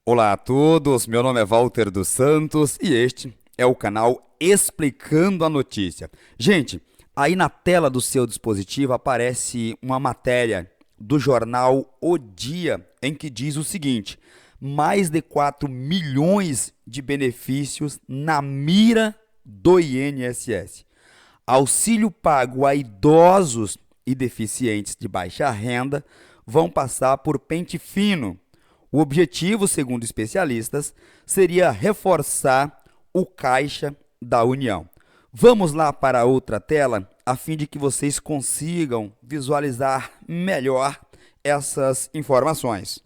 Olá a todos, meu nome é Walter dos Santos e este é o canal Explicando a Notícia. Gente, aí na tela do seu dispositivo aparece uma matéria do jornal O Dia em que diz o seguinte: mais de 4 milhões de benefícios na mira do INSS. Auxílio pago a idosos e deficientes de baixa renda vão passar por pente fino. O objetivo, segundo especialistas, seria reforçar o caixa da União. Vamos lá para a outra tela, a fim de que vocês consigam visualizar melhor essas informações.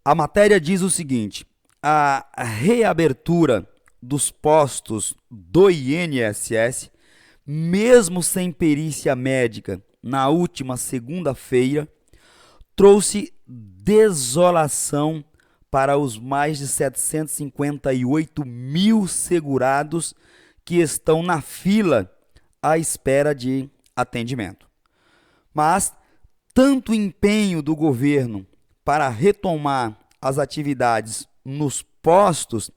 A matéria diz o seguinte: a reabertura dos postos do INSS, mesmo sem perícia médica, na última segunda-feira, trouxe desolação para os mais de 758 mil segurados que estão na fila à espera de atendimento. Mas tanto empenho do governo para retomar as atividades nos postos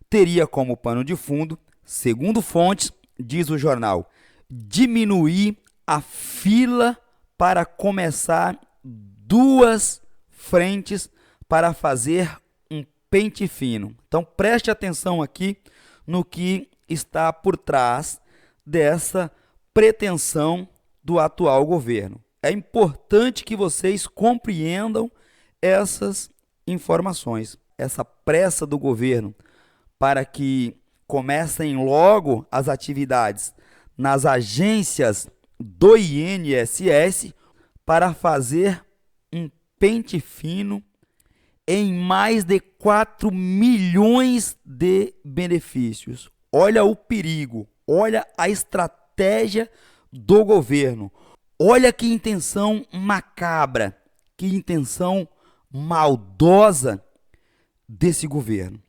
teria como pano de fundo, segundo fontes, diz o jornal, diminuir a fila para começar duas frentes para fazer um pente fino. Então preste atenção aqui no que está por trás dessa pretensão do atual governo. É importante que vocês compreendam essas informações, essa pressa do governo para que comecem logo as atividades nas agências do INSS para fazer um pente fino em mais de 4 milhões de benefícios. Olha o perigo, olha a estratégia do governo, olha que intenção macabra, que intenção maldosa desse governo.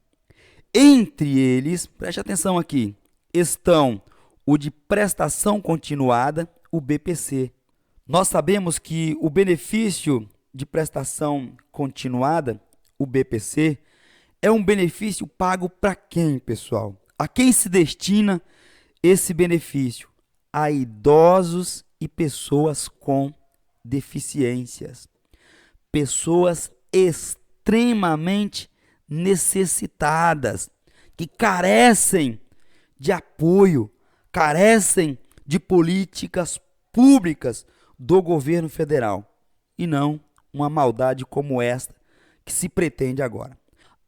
Entre eles, preste atenção aqui, estão o de prestação continuada, o BPC. Nós sabemos que o benefício de prestação continuada, o BPC, é um benefício pago para quem, pessoal? A quem se destina esse benefício? A idosos e pessoas com deficiências. Pessoas extremamente necessitadas, que carecem de apoio, carecem de políticas públicas do governo federal e não uma maldade como esta que se pretende agora.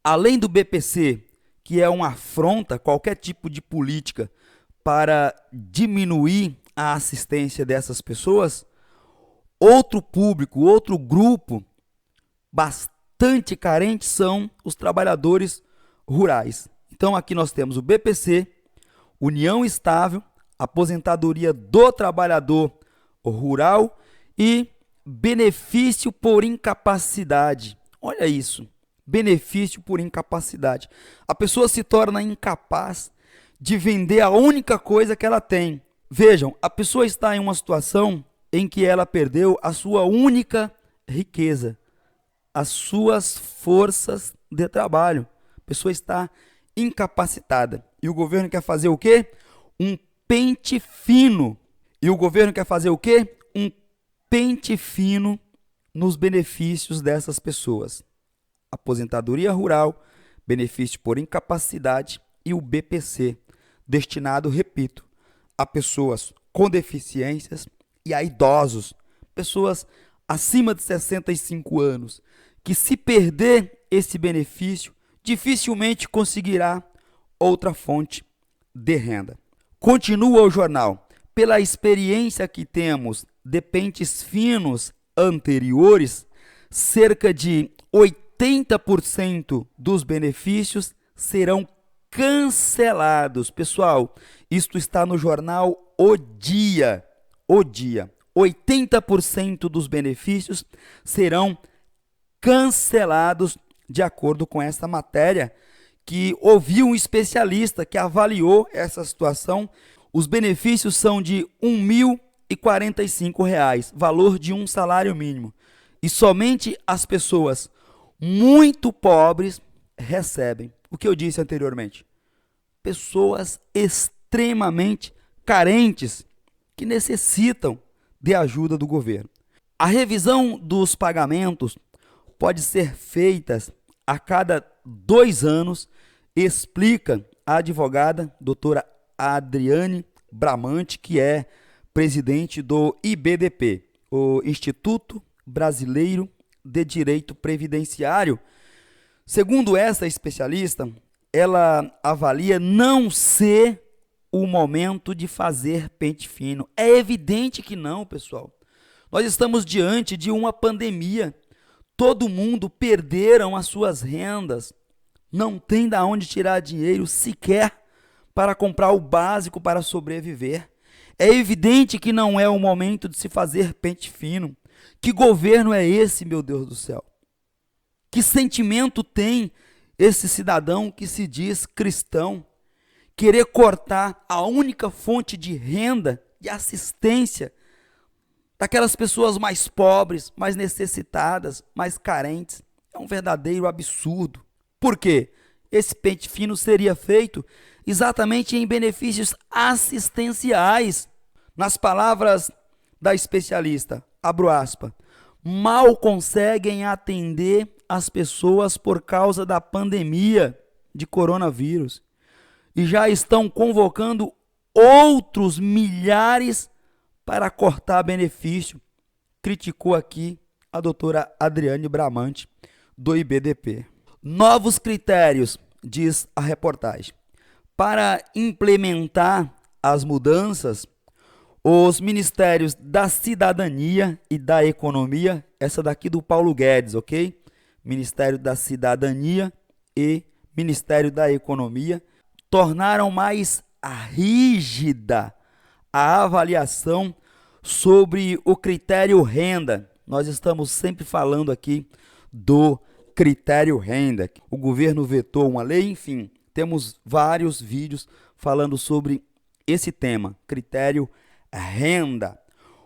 Além do BPC, que é uma afronta a qualquer tipo de política para diminuir a assistência dessas pessoas, outro grupo bastante carente são os trabalhadores rurais. Então aqui nós temos o BPC, União Estável, Aposentadoria do Trabalhador Rural e benefício por incapacidade. Olha isso, benefício por incapacidade. A pessoa se torna incapaz de vender a única coisa que ela tem. Vejam, a pessoa está em uma situação em que ela perdeu a sua única riqueza, as suas forças de trabalho. A pessoa está incapacitada. E o governo quer fazer o quê? Um pente fino. E o governo quer fazer o quê? Um pente fino nos benefícios dessas pessoas. Aposentadoria rural, benefício por incapacidade e o BPC, destinado, repito, a pessoas com deficiências e a idosos, pessoas acima de 65 anos, que se perder esse benefício, dificilmente conseguirá outra fonte de renda. Continua o jornal. Pela experiência que temos de pentes finos anteriores, cerca de 80% dos benefícios serão cancelados. Pessoal, isto está no jornal O Dia. O Dia. 80% dos benefícios serão cancelados, de acordo com essa matéria, que ouviu um especialista que avaliou essa situação. Os benefícios são de R$ 1.045, valor de um salário mínimo. E somente as pessoas muito pobres recebem. O que eu disse anteriormente. Pessoas extremamente carentes que necessitam de ajuda do governo. A revisão dos pagamentos pode ser feita a cada 2 anos, explica a advogada doutora Adriane Bramante, que é presidente do IBDP, o Instituto Brasileiro de Direito Previdenciário. Segundo essa especialista, ela avalia não ser o momento de fazer pente fino. É evidente que não, pessoal. Nós estamos diante de uma pandemia. Todo mundo perderam as suas rendas. Não tem de onde tirar dinheiro sequer para comprar o básico para sobreviver. É evidente que não é o momento de se fazer pente fino. Que governo é esse, meu Deus do céu? Que sentimento tem esse cidadão que se diz cristão? Querer cortar a única fonte de renda e assistência daquelas pessoas mais pobres, mais necessitadas, mais carentes. É um verdadeiro absurdo. Por quê? Esse pente fino seria feito exatamente em benefícios assistenciais. Nas palavras da especialista, abro aspas, mal conseguem atender as pessoas por causa da pandemia de coronavírus e já estão convocando outros milhares para cortar benefício, criticou aqui a doutora Adriane Bramante, do IBDP. Novos critérios, diz a reportagem. Para implementar as mudanças, os Ministérios da Cidadania e da Economia, essa daqui do Paulo Guedes, ok? Ministério da Cidadania e Ministério da Economia, tornaram mais rígida a avaliação sobre o critério renda. Nós estamos sempre falando aqui do critério renda. O governo vetou uma lei, enfim, temos vários vídeos falando sobre esse tema, critério renda.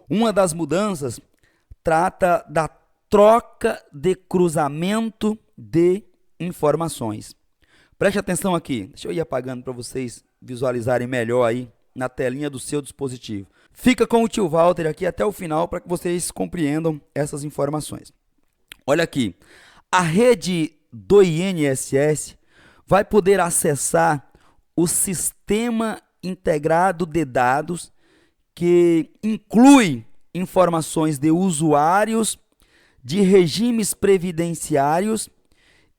Uma das mudanças trata da troca de cruzamento de informações. Preste atenção aqui, deixa eu ir apagando para vocês visualizarem melhor aí na telinha do seu dispositivo. Fica com o tio Walter aqui até o final para que vocês compreendam essas informações. Olha aqui, a rede do INSS vai poder acessar o Sistema Integrado de Dados, que inclui informações de usuários, de regimes previdenciários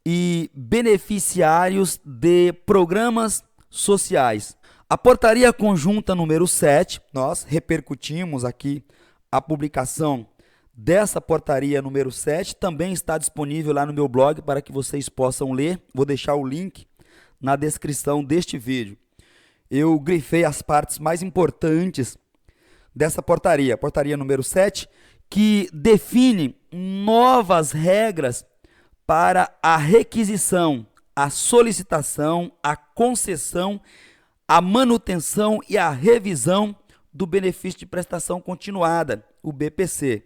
e beneficiários de programas sociais. A portaria conjunta número 7, nós repercutimos aqui a publicação dessa portaria número 7, também está disponível lá no meu blog para que vocês possam ler. Vou deixar o link na descrição deste vídeo. Eu grifei as partes mais importantes dessa portaria, portaria número 7, que define novas regras para a requisição, a solicitação, a concessão, a manutenção e a revisão do benefício de prestação continuada, o BPC.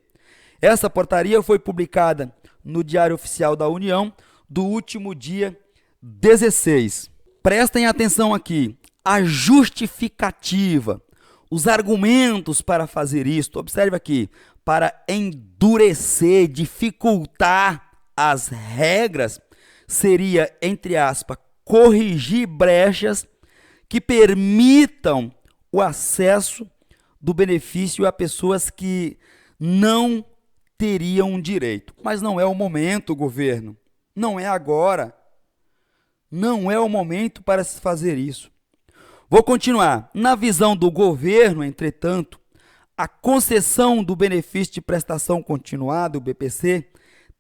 Essa portaria foi publicada no Diário Oficial da União do último dia 16. Prestem atenção aqui, a justificativa, os argumentos para fazer isto, observe aqui, para endurecer, dificultar as regras, seria, entre aspas, corrigir brechas que permitam o acesso do benefício a pessoas que não teriam direito. Mas não é o momento, governo, não é agora, não é o momento para se fazer isso. Vou continuar. Na visão do governo, entretanto, a concessão do benefício de prestação continuada, o BPC,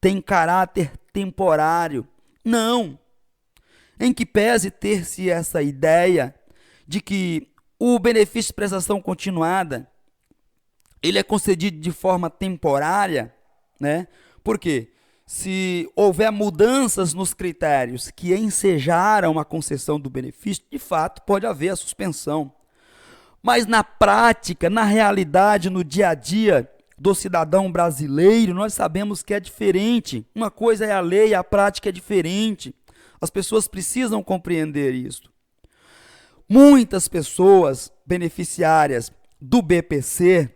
tem caráter temporário. Não. Em que pese ter-se essa ideia de que o benefício de prestação continuada ele é concedido de forma temporária, né? Por quê? Se houver mudanças nos critérios que ensejaram a concessão do benefício, de fato pode haver a suspensão. Mas na prática, na realidade, no dia a dia do cidadão brasileiro, nós sabemos que é diferente. Uma coisa é a lei, a prática é diferente. As pessoas precisam compreender isso. Muitas pessoas beneficiárias do BPC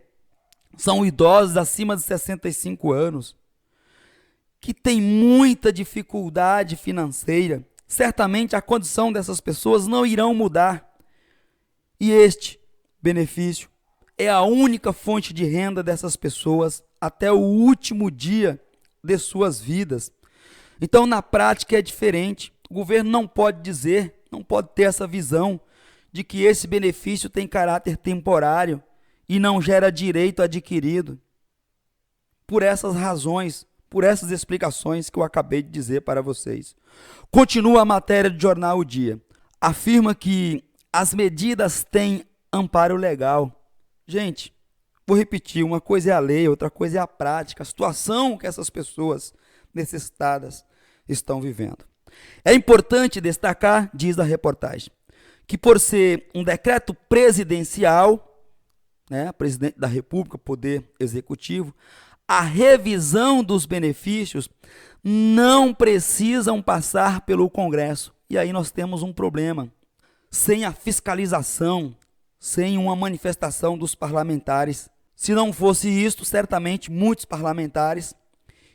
são idosos acima de 65 anos, que têm muita dificuldade financeira. Certamente a condição dessas pessoas não irão mudar. E este benefício é a única fonte de renda dessas pessoas até o último dia de suas vidas. Então, na prática é diferente. O governo não pode dizer, não pode ter essa visão de que esse benefício tem caráter temporário e não gera direito adquirido. Por essas razões, por essas explicações que eu acabei de dizer para vocês. Continua a matéria do jornal O Dia. Afirma que as medidas têm amparo legal. Gente, vou repetir, uma coisa é a lei, outra coisa é a prática, a situação que essas pessoas necessitadas estão vivendo. É importante destacar, diz a reportagem, que por ser um decreto presidencial, presidente da República, poder executivo, a revisão dos benefícios não precisam passar pelo Congresso. E aí nós temos um problema. Sem a fiscalização, sem uma manifestação dos parlamentares. Se não fosse isto, certamente muitos parlamentares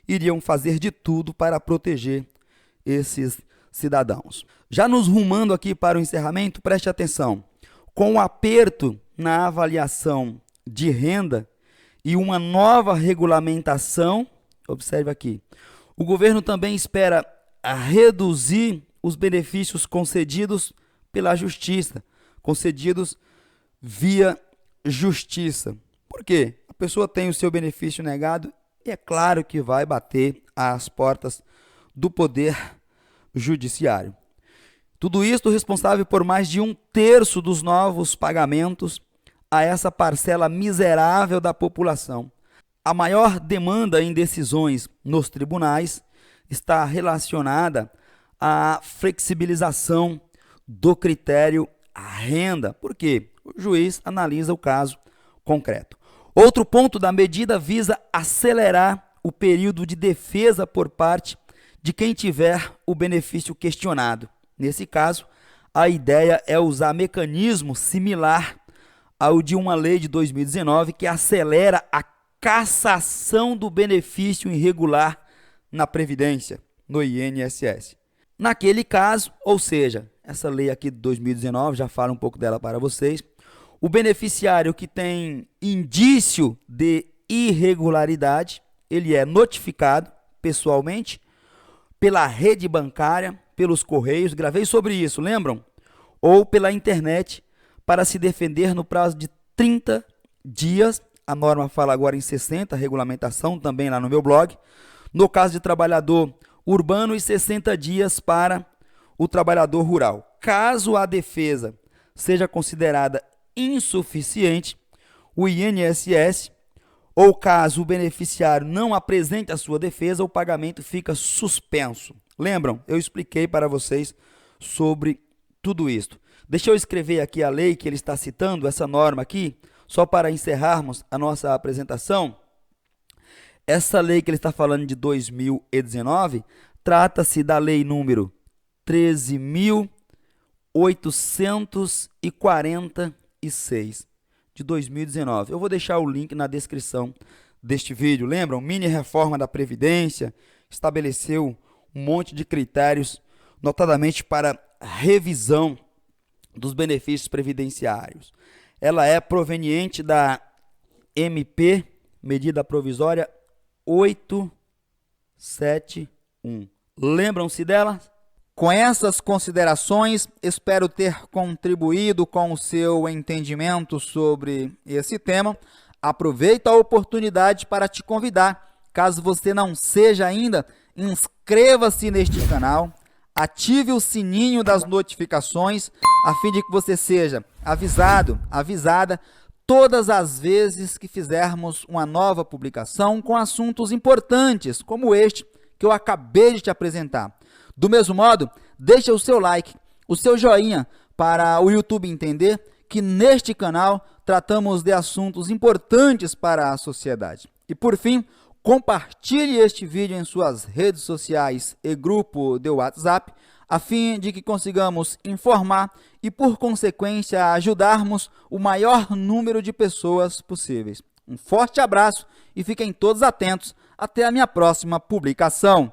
iriam fazer de tudo para proteger esses cidadãos. Já nos rumando aqui para o encerramento, preste atenção. Com o aperto na avaliação de renda e uma nova regulamentação, observe aqui, o governo também espera reduzir os benefícios concedidos pela justiça, concedidos via justiça. Por quê? A pessoa tem o seu benefício negado e é claro que vai bater às portas do poder judiciário. Tudo isso responsável por mais de 1/3 dos novos pagamentos a essa parcela miserável da população. A maior demanda em decisões nos tribunais está relacionada à flexibilização do critério renda. Por quê? O juiz analisa o caso concreto. Outro ponto da medida visa acelerar o período de defesa por parte de quem tiver o benefício questionado. Nesse caso, a ideia é usar mecanismo similar ao de uma lei de 2019 que acelera a cassação do benefício irregular na Previdência, no INSS. Naquele caso, ou seja, essa lei aqui de 2019, já falo um pouco dela para vocês, o beneficiário que tem indício de irregularidade, ele é notificado pessoalmente pela rede bancária, pelos correios, gravei sobre isso, lembram? Ou pela internet, para se defender no prazo de 30 dias, a norma fala agora em 60, regulamentação também lá no meu blog, no caso de trabalhador urbano e 60 dias para o trabalhador rural. Caso a defesa seja considerada insuficiente, o INSS, ou caso o beneficiário não apresente a sua defesa, o pagamento fica suspenso. Lembram? Eu expliquei para vocês sobre tudo isso. Deixa eu escrever aqui a lei que ele está citando, essa norma aqui, só para encerrarmos a nossa apresentação. Essa lei que ele está falando de 2019, trata-se da lei número 13.846 de 2019. Eu vou deixar o link na descrição deste vídeo. Lembram? Mini reforma da Previdência, estabeleceu um monte de critérios, notadamente para revisão dos benefícios previdenciários. Ela é proveniente da MP, medida provisória 871. Lembram-se dela? Com essas considerações, espero ter contribuído com o seu entendimento sobre esse tema. Aproveito a oportunidade para te convidar, caso você não seja ainda, inscreva-se neste canal, ative o sininho das notificações, a fim de que você seja avisado, avisada, todas as vezes que fizermos uma nova publicação com assuntos importantes, como este que eu acabei de te apresentar. Do mesmo modo, deixa o seu like, o seu joinha, para o YouTube entender que neste canal tratamos de assuntos importantes para a sociedade. E por fim, compartilhe este vídeo em suas redes sociais e grupo de WhatsApp, a fim de que consigamos informar e, por consequência, ajudarmos o maior número de pessoas possíveis. Um forte abraço e fiquem todos atentos até a minha próxima publicação.